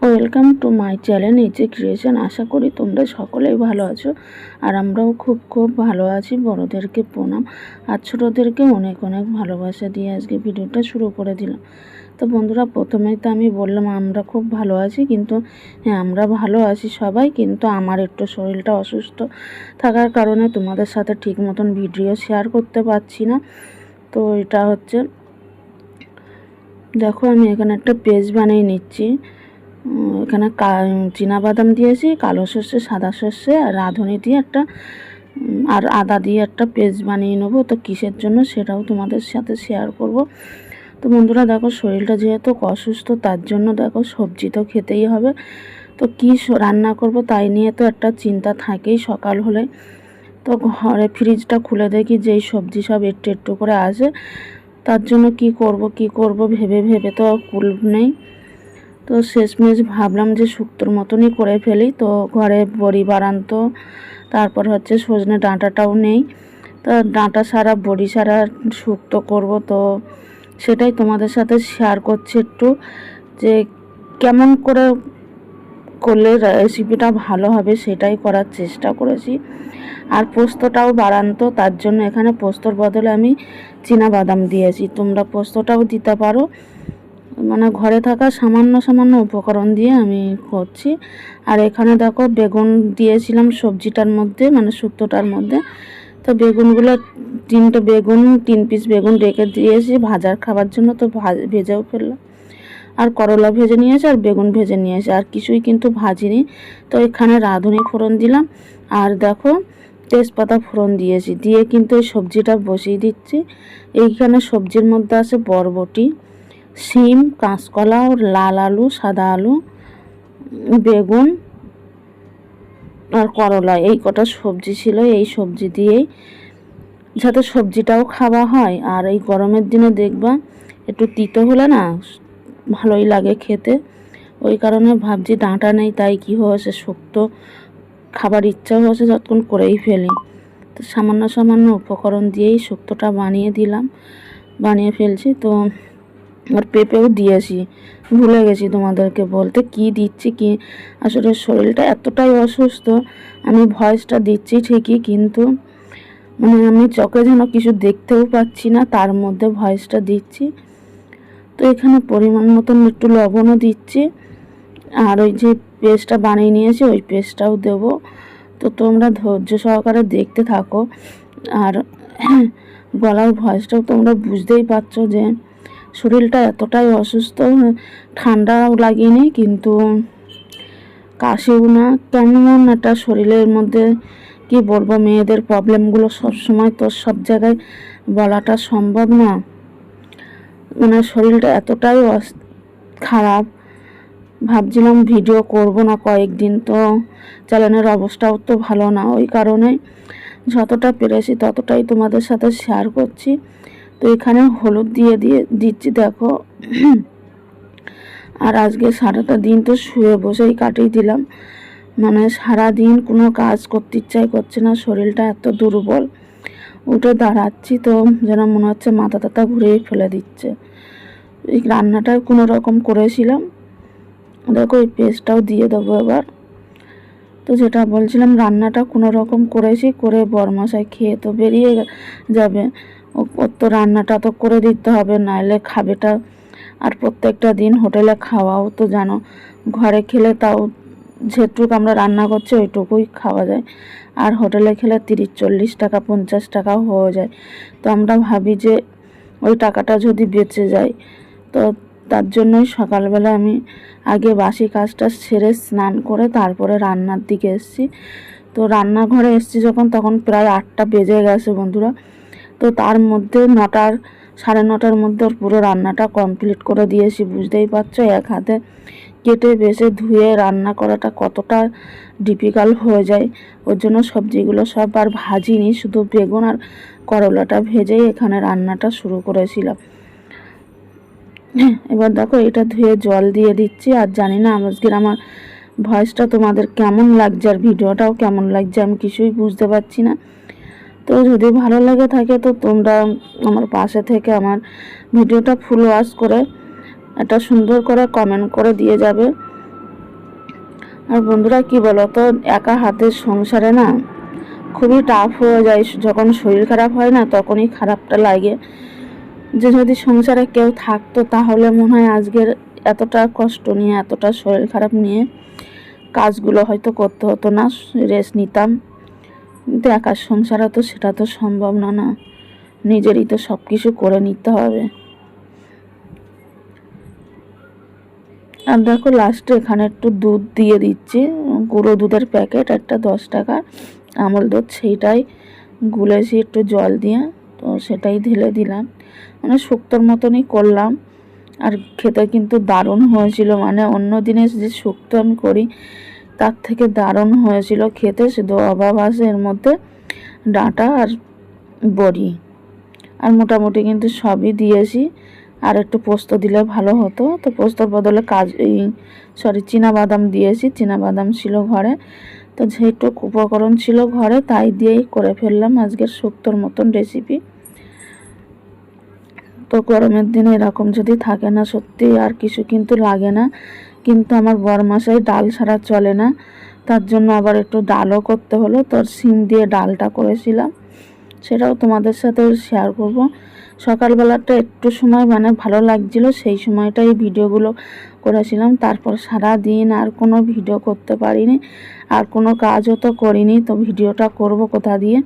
Welcome to my channel নিচে creation. আশা করি তোমরা সকলেই ভালো আছো, আর আমরাও খুব ভালো আছি। বড়োদেরকে প্রণাম আর ছোটোদেরকে অনেক অনেক ভালোবাসা দিয়ে আজকে ভিডিওটা শুরু করে দিলাম। তো বন্ধুরা, প্রথমেই তো আমি বললাম আমরা খুব ভালো আছি, কিন্তু হ্যাঁ, আমরা ভালো আছি সবাই, কিন্তু আমার একটু শরীরটা অসুস্থ থাকার কারণে তোমাদের সাথে ঠিক মতন ভিডিও শেয়ার করতে পারছি না। তো এটা হচ্ছে, দেখো আমি এখানে একটা পেজ বানিয়ে নিচ্ছি। এখানে চীনাবাদাম দিয়েছি, কালো সর্ষে, সাদা সর্ষে আর রাঁধুনি দিয়ে একটা আর আদা দিয়ে একটা পেস্ট বানিয়ে নেবো। তো কিসের জন্য সেটাও তোমাদের সাথে শেয়ার করব। তো বন্ধুরা দেখো, শরীরটা যেহেতু অসুস্থ, তার জন্য দেখো সবজি তো খেতেই হবে। তো কী রান্না করব তাই নিয়ে তো একটা চিন্তা থাকেই সকাল হলে। তো ঘরে ফ্রিজটা খুলে দেখি যেই সবজি সব একটু একটু করে আসে, তার জন্য কি করব ভেবে ভেবে তো কুল নেই। তো শেষমেশ ভাবলাম যে শুক্তোর মতনই করে ফেলি। তো ঘরে বড়ি বাড়ান্ত, তারপর হচ্ছে সজনে ডাঁটাটাও নেই। তো ডাঁটা সারা বড়ি সারা শুক্তো করব। তো সেটাই তোমাদের সাথে শেয়ার করছি একটু, যে কেমন করে করলে রেসিপিটা ভালো হবে সেটাই করার চেষ্টা করেছি। আর পোস্তটাও বাড়ান্ত, তার জন্য এখানে পোস্তর বদলে আমি চীনাবাদাম দিয়েছি। তোমরা পোস্তটাও দিতে পারো। মানে ঘরে থাকা সামান্য উপকরণ দিয়ে আমি করছি। আর এখানে দেখো বেগুন দিয়েছিলাম সবজিটার মধ্যে, মানে শুক্তোটার মধ্যে। তো বেগুনগুলো 3 পিস বেগুন রেখে দিয়েছি ভাজার খাবার জন্য। তো ভেজেও ফেললাম। আর করলা ভেজে নিয়েছি আর বেগুন ভেজে নিয়েছি, আর কিছুই কিন্তু ভাজিনি। তো এখানে রাঁধুনি ফোড়ন দিলাম, আর দেখো তেজপাতা ফোড়ন দিয়েছি, দিয়ে কিন্তু এই সবজিটা বসিয়ে দিচ্ছি। এইখানে সবজির মধ্যে আছে বরবটি, শিম, কাঁচকলা, লাল আলু, সাদা আলু, বেগুন আর করলা, এই কটা সবজি ছিল। এই সবজি দিয়েই যাতে সবজিটাও খাওয়া হয়। আর এই গরমের দিনে দেখবা একটু তিতো হলে না ভালোই লাগে খেতে। ওই কারণে ভাবছি ডাঁটা নেই, তাই কি হয়েছে শুক্তো খাবার ইচ্ছা হয়েছে যতক্ষণ করেই ফেলি। তো সামান্য উপকরণ দিয়েই শুক্তোটা বানিয়ে ফেলছি। তো আর পেঁপেও দিয়েছি, ভুলে গেছি তোমাদেরকে বলতে কি দিচ্ছি কি। আসলে শরীরটা এতটাই অসুস্থ, আমি ভয়েসটা দিচ্ছি ঠিকই, কিন্তু মানে আমি চোখে যেন কিছু দেখতেও পাচ্ছি না, তার মধ্যে ভয়েসটা দিচ্ছি। তো এখানে পরিমাণ মতন একটু লবণও দিচ্ছি, আর ওই যে পেস্টটা বানিয়ে নিয়েছি ওই পেস্টটাও দেবো। তো তোমরা ধৈর্য সহকারে দেখতে থাকো। আর গলার ভয়েসটাও তোমরা বুঝতেই পারছো যে শরীরটা এতটাই অসুস্থ। ঠান্ডাও লাগেনি, কিন্তু কাশিও না। কেমন একটা শরীরের মধ্যে কি বলবো, মেয়েদের প্রবলেমগুলো সবসময় তো সব জায়গায় বলাটা সম্ভব না। মানে শরীরটা এতটাই খারাপ, ভাবছিলাম ভিডিও করব না কয়েকদিন। তো চ্যানেলের অবস্থাও তো ভালো না, ওই কারণে যতটা পেরেছি ততটাই তোমাদের সাথে শেয়ার করছি। তো এখানে হলুদ দিচ্ছি দেখো। আর আজকে সারাটা দিন তো শুয়ে বসেই কাটিয়ে দিলাম, মানে সারা দিন কোনো কাজ করতে ইচ্ছাই করছে না, শরীরটা এত দুর্বল। উঠে দাঁড়াচ্ছি তো যেন মনে হচ্ছে মাথা টাথা ঘুরেই ফেলে দিচ্ছে। এই রান্নাটা কোনো রকম করেছিলাম, দেখো এই পেস্টটাও দিয়ে দেবো এবার। তো যেটা বলছিলাম, রান্নাটা কোনো রকম করেছি, করে বরমশাই খেয়ে তো বেরিয়ে যাবে। ওর তো রান্নাটা তো করে দিতে হবে, নাহলে খাবেটা। আর প্রত্যেকটা দিন হোটেলে খাওয়াও তো জানো, ঘরে খেলে তাও যেটুকু আমরা রান্না করছি ওইটুকুই খাওয়া যায়, আর হোটেলে খেলে 30-40 টাকা 50 টাকাও হয়ে যায়। তো আমরা ভাবি যে ওই টাকাটা যদি বেঁচে যায়। তো তার জন্যই সকালবেলা আমি আগে বাসি কাজটা সেরে স্নান করে তারপরে রান্নার দিকে এসেছি। তো রান্নাঘরে এসেছি যখন, তখন প্রায় 8টা বেজে গেছে বন্ধুরা। তো তার মধ্যে 9:30 মধ্যে ওর পুরো রান্নাটা কমপ্লিট করে দিয়েছি। বুঝতেই পারছো এক হাতে কেটে বেছে ধুয়ে রান্না করাটা কতটা ডিফিকাল্ট হয়ে যায়। ওর জন্য সবজিগুলো সব আর ভাজিনি, শুধু বেগুন আর করলাটা ভেজেই এখানে রান্নাটা শুরু করেছিলাম। এবার দেখো এটা ধুয়ে জল দিয়ে দিচ্ছি। আর জানি না আজকের আমার ভয়েসটা তোমাদের কেমন লাগছে আর ভিডিওটাও কেমন লাগছে, আমি কিছুই বুঝতে পারছি না। তো যদি ভালো লেগে থাকে তো তোমরা আমার পাশে থেকে আমার ভিডিওটা ফুল ওয়াচ করে একটা সুন্দর করে কমেন্ট করে দিয়ে যাবে। আর বন্ধুরা কি বলো তো, একা হাতের সংসারে না খুবই টাফ হয়ে যায়। যখন শরীর খারাপ হয় না তখনই খারাপটা লাগে, যে যদি সংসারে কেউ থাকতো তাহলে মনে হয় আজকের এতটা কষ্ট নিয়ে, এতটা শরীর খারাপ নিয়ে কাজগুলো হয়তো করতে হতো না, রেস্ট নিতাম। কিন্তু একার সংসারে তো সেটা তো সম্ভব না, না নিজেরই তো সব কিছু করে নিতে হবে। আর দেখো লাস্টে এখানে একটু দুধ দিয়ে দিচ্ছি, গুঁড়ো দুধের প্যাকেট একটা 10 টাকা আমল দুধ, সেইটাই গুলেছি একটু জল দিয়ে, তো সেটাই ঢেলে দিলাম। মানে শুক্তোর মতনই করলাম। আর খেতে কিন্তু দারুণ হয়েছিল, মানে অন্য দিনে যে শুক্তো আমি করি তার থেকে দারুণ হয়েছিল খেতে। শুধু অভাব আছে এর মধ্যে ডাঁটা আর বড়ি, আর মোটামুটি কিন্তু সবই দিয়েছি। আর একটু পোস্ত দিলে ভালো হতো, তো পোস্তর বদলে চীনাবাদাম দিয়েছি। চীনাবাদাম ছিল ঘরে, তো যেটুকু উপকরণ ছিল ঘরে তাই দিয়েই করে ফেললাম আজকের শুক্তোর মতন রেসিপি। তো গরমের দিনে এরকম যদি থাকে না সত্যি আর কিছু কিন্তু লাগে না। কিন্তু আমার বরমাসাই ডাল ছাড়া চলে না, তার জন্য আবার একটু ডালও করতে হলো। তো সিম দিয়ে ডালটা করেছিলাম, সেটাও তোমাদের সাথে শেয়ার করব। সকালবেলাটা একটু সময় মানে ভালো লাগছিল, সেই সময়টাই ভিডিওগুলো করেছিলাম। তারপর সারা দিন আর কোনো ভিডিও করতে পারিনি, আর কোনো কাজও তো করিনি। তো ভিডিওটা করব কোথা দিয়ে?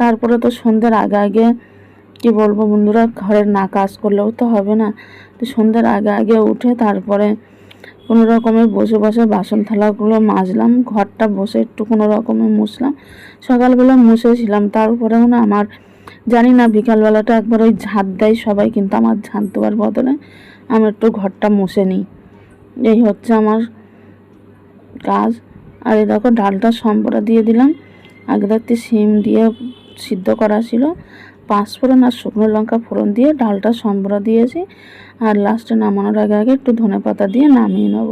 তারপরে তো সন্ধ্যের আগে আগে কি বলবো বন্ধুরা, ঘরের না কাজ করলেও তো হবে না। তো সন্ধ্যের আগে আগে উঠে তারপরে কোনো রকমে বসে বসে বাসন থালাগুলো মাজলাম, ঘরটা বসে একটু কোনো রকমে মুছলাম। সকালবেলা মুছেছিলাম, তারপরেও না আমার জানি না বিকালবেলাটা একবার ওই ঝাঁট দেয় সবাই, কিন্তু আমার ঝাঁট দেওয়ার বদলে আমি একটু ঘরটা মুছে নিই। এই হচ্ছে আমার কাজ। আর এই দেখো ডালটা সম্বরা দিয়ে দিলাম। আগে রাত্রে সিম দিয়ে সিদ্ধ করা ছিল, 5 ফোড়ন আর শুকনো লঙ্কা ফোড়ন দিয়ে ডালটা সম্বরা দিয়েছি। আর লাস্টে নামানোর আগে আগে একটু ধনেপাতা দিয়ে নামিয়ে নেব।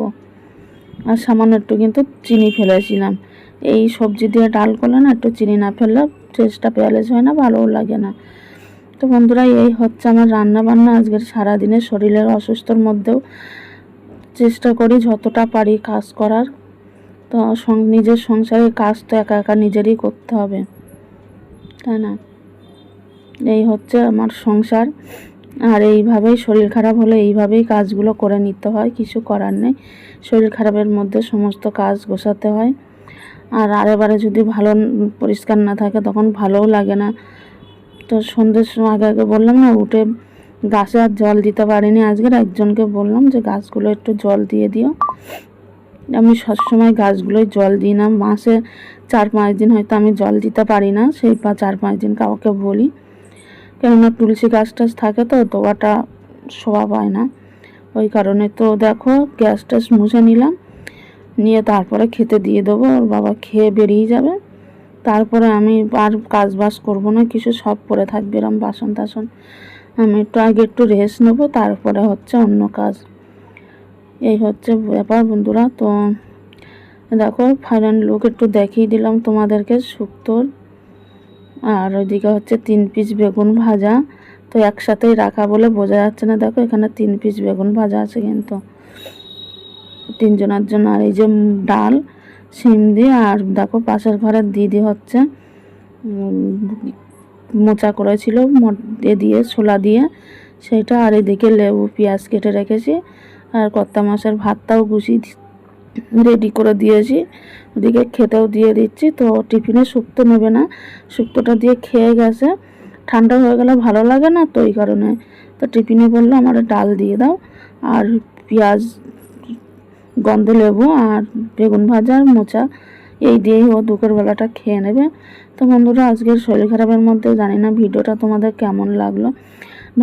আর সামান্য একটু কিন্তু চিনি ফেলেছিলাম। এই সবজি দিয়ে ডাল করলে না একটু চিনি না ফেললে টেস্টটা প্যালেস হয় না, ভালোও লাগে না। তো বন্ধুরা এই হচ্ছে আমার রান্না বান্না আজকের সারাদিনে। শরীরের অসুস্থর মধ্যেও চেষ্টা করি যতটা পারি কাজ করার। তো নিজের সংসারের কাজ তো একা একা নিজেরই করতে হবে, তাই না? এই হচ্ছে আমার সংসার। আর এইভাবেই শরীর খারাপ হলে এইভাবেই কাজগুলো করে নিতে হয়, কিছু করার নেই। শরীর খারাপের মধ্যে সমস্ত কাজ গোছাতে হয়। আর আরেবারে যদি ভালো পরিষ্কার না থাকে তখন ভালোও লাগে না। তো সন্ধ্যের সময় আগে আগে বললাম না, উঠে গাছে আর জল দিতে পারিনি আজকের। একজনকে বললাম যে গাছগুলো একটু জল দিয়ে দিও। আমি সবসময় গাছগুলোয় জল দিই না, মাসে 4-5 দিন হয়তো আমি জল দিতে পারি না, সেই 4-5 দিন কাউকে বলি। কেননা তুলসী গাছ টাছ থাকে তো দোয়াটা শোভা পায় না, ওই কারণে। তো দেখো গ্যাস টাস মুছে নিলাম, নিয়ে তারপরে খেতে দিয়ে দেবো। ওর বাবা খেয়ে বেরিয়ে যাবে, তারপরে আমি আর কাজ বাজ করবো না কিছু, সব পড়ে থাকবে এরম বাসন টাসন। আমি একটু আগে একটু রেস্ট নেবো, তারপরে হচ্ছে অন্য কাজ। এই হচ্ছে ব্যাপার বন্ধুরা। তো দেখো ফাইনাল লুক একটু দেখিয়ে দিলাম তোমাদেরকে শুক্তোর। আর ওইদিকে হচ্ছে 3 পিস বেগুন ভাজা, তো একসাথেই রাখা বলে বোঝা যাচ্ছে না। দেখো এখানে 3 পিস বেগুন ভাজা আছে কিন্তু 3 জনের জন্য। আর এই যে ডাল সিম দিয়ে, আর দেখো পাশের ঘরের দিদি হচ্ছে মোচা করেছিল দিয়ে ছোলা দিয়ে সেটা। আর এদিকে লেবু পেঁয়াজ কেটে রেখেছি, আর কর্তা মাছের ভাতটাও রেডি করে দিয়েছি, ওদিকে খেতেও দিয়ে দিচ্ছি। তো টিফিনে শুক্তো নেবে না, শুক্তোটা দিয়ে খেয়ে গেছে, ঠান্ডা হয়ে গেলে ভালো লাগে না, তো এই কারণে। তো টিফিনে বললো আমার ডাল দিয়ে দাও, আর পেঁয়াজ গন্ধ লেবু আর বেগুন ভাজা আর মোচা, এই দিয়েই ও দুপুর বেলাটা খেয়ে নেবে। তো বন্ধুরা আজকের শরীর খারাপের মধ্যে জানি না ভিডিওটা তোমাদের কেমন লাগলো।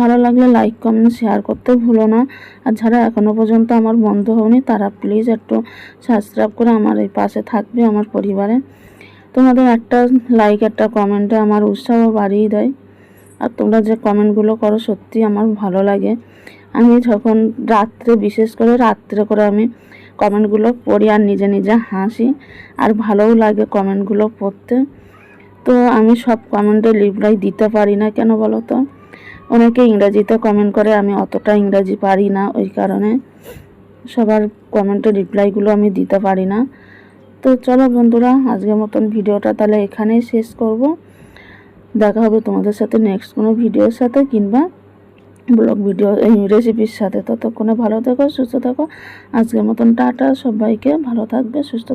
ভালো লাগলে লাইক কমেন্ট শেয়ার করতে ভুলো না। আর যারা এখনও পর্যন্ত আমার বন্ধু হওনি তারা প্লিজ একটু সাবস্ক্রাইব করে আমার এই পাশে থাকবে, আমার পরিবারে। তোমাদের একটা লাইক একটা কমেন্টে আমার উৎসাহ বাড়িয়ে দেয়। আর তোমরা যে কমেন্টগুলো করো সত্যি আমার ভালো লাগে। আমি যখন রাত্রে, বিশেষ করে রাত্রে করে আমি কমেন্টগুলো পড়ি আর নিজে নিজে হাসি, আর ভালোও লাগে কমেন্টগুলো পড়তে। তো তো আমি সব কমেন্টে রিপ্লাই দিতে পারি না, কেন বলো তো? অনেকে ইংরাজিতে কমেন্ট করে, আমি অতটা ইংরাজি পারি না, ওই কারণে সবার কমেন্টের রিপ্লাইগুলো আমি দিতে পারি না। তো চলো বন্ধুরা, আজকের মতন ভিডিওটা তাহলে এখানেই শেষ করব। দেখা হবে তোমাদের সাথে নেক্সট কোনো ভিডিওর সাথে, কিংবা ব্লগ ভিডিও এই রেসিপির সাথে। ততক্ষণে ভালো থেকো, সুস্থ থাকো। আজকের মতন টাটা, সবাইকে ভালো থাকবে, সুস্থ